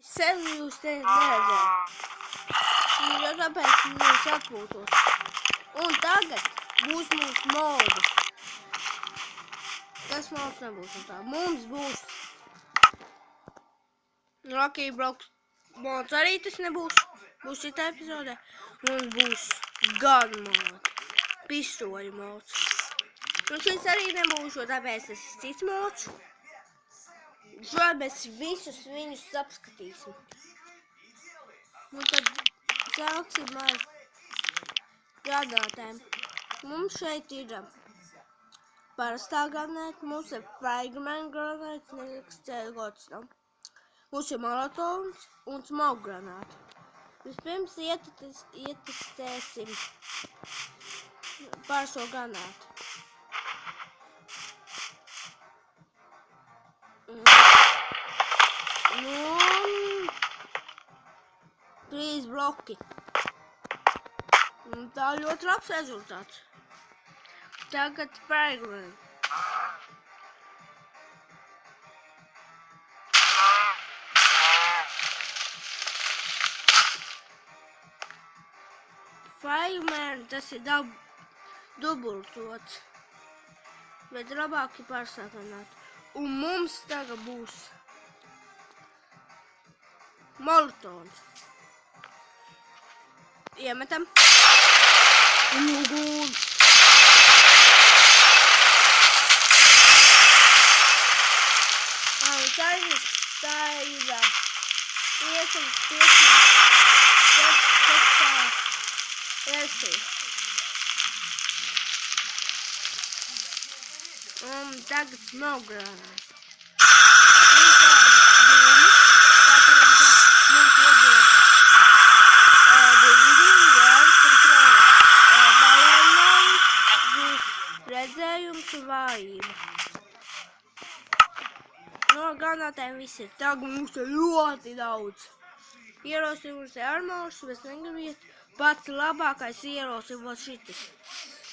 Sen jūs te neredzējāt. Jo tāpēc jūs atpūtos. Un tagad būs mūsu modu. Tas mods nebūs un tā. Mums būs Rocky Blocks mods arī tas nebūs. Būs šitā epizodē. Mums būs gun mod. Pistoļu mods. Un šis arī nebūs, jo tāpēc tas ir cits mods. Šodien mēs visus viņus apskatīsim. Nu tad sāksim ar granātēm. Mums šeit ir parastā granāta, mums ir fragment granāts, neliks cēlgots nav. Mums ir molotons un smoke granāta. Vispirms ietestēsim parasto granātu. Un 3 bloki. Un tā ļoti labs rezultāts. Tagad fragment. Fragment tas ir dubultots. Bet labāk ir pārsākanāt. Un mums tagad būs molotons. Iemetam. Un uguns. Tā ir versija. Un tagad smoke granāta. Redzējums un vājība. No granātēm viss ir. Tagad mums ir ļoti daudz. Ierosim mums ir armors, mēs negribiet. Pats labākais ierosim būs šitas.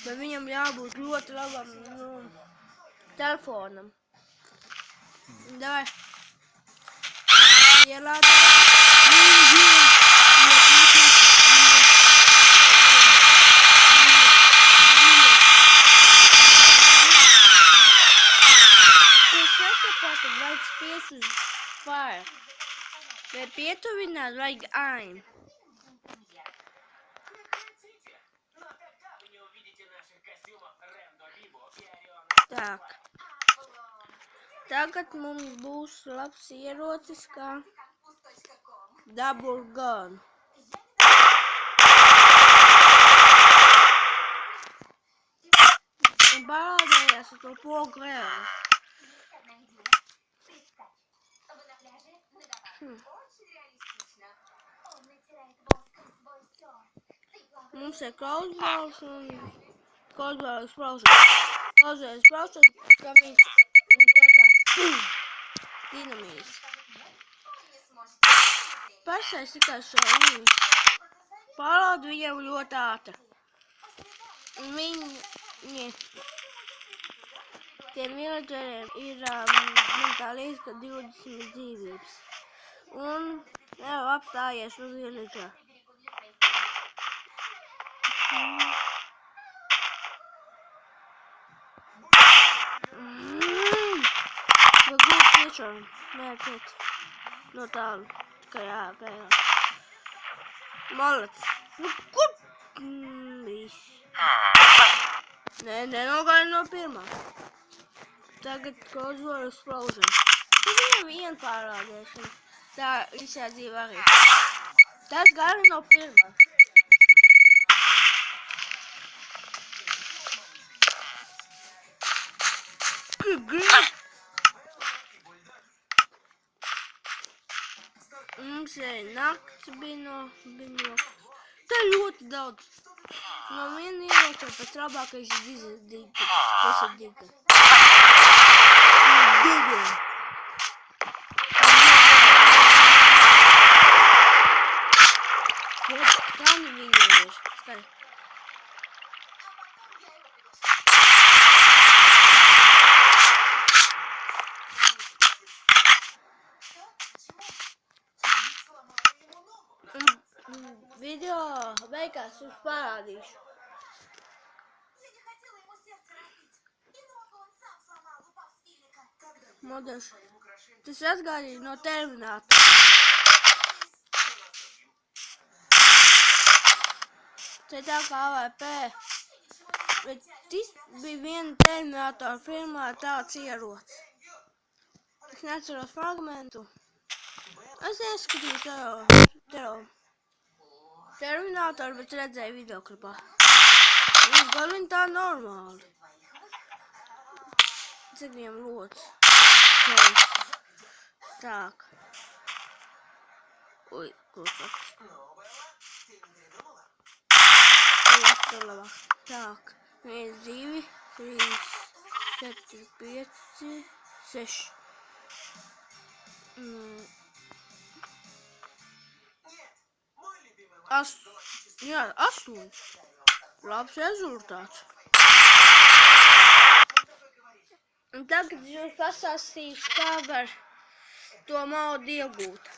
Bet viņam jābūt ļoti labam telefonam. Davai. Ielādē. Vajag spiest uz fire. Vai pietuvināt vajag aim. Так. Tagad mums būs labs ierocis kā double gun. Un parādējās ar to pogu reāli. Mums ir crossbows un crossbow explosion. Crossbow explosion, ka viņš tā kā dinamīts. Pašais tikai šo viņu. Pārādu viņam ļoti ātri. Un viņi tiem villageriem ir tā līdz, ka 20 dzīvības. Un jau apstājies uz villager. Bet būtu tiešām mērķēt no tālu, tikai jāpērā. Malets. Nu, kur? Viss. Nē, nenogaļ no pirmā. Tagad crossbow explosion. Tas viņam vien pārādēšana. Tā visā dzīvē arī. Tas gari no pirmā. Mums ir nakts binoklis. Tā ļoti daudz. No viena ieroča pēc labākais ir diga. Tas ir diga. Diga. Tā viņa ir. Skari. video beigās jums parādīšu. Modelis. Tas atgādīja no Terminatora. Te tā kā AVP. Bet tas bija viena Terminatora filmā tāds ierocis. Es neatceros fragmentu. Es ieskatījos Terminatoru, bet redzēju videoklipā. Gan viņi tā normāli. Cik viņam lods. Так. Ой, кусок. Так. 1, 2, 3, 4, 5, 6. Jā, 8. Labs rezultāts. Un tagad es jums pastāstīšu, kā var to modu iegūt.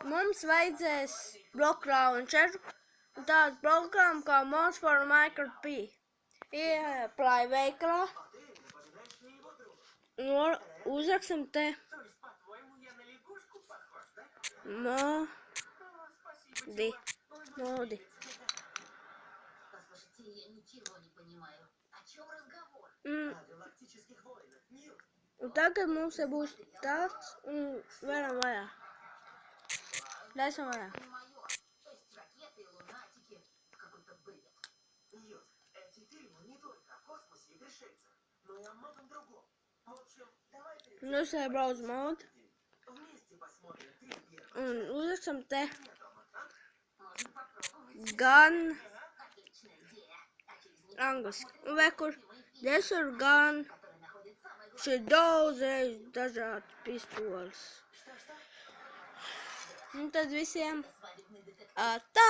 Mums vajadzēs bloku launcheru un tādu programmu kā Mods for Minecraft P. Ieplāj veikalā un uzraksim te modi. Un tagad mums būs tāds un varam vaļā. Daisam vaļā. Nu, es braucu modu. Un uzraksim te gan angliski. Un vai kur desur gan šeit daudzreiz dažādi pistoles. Un tad visiem tā!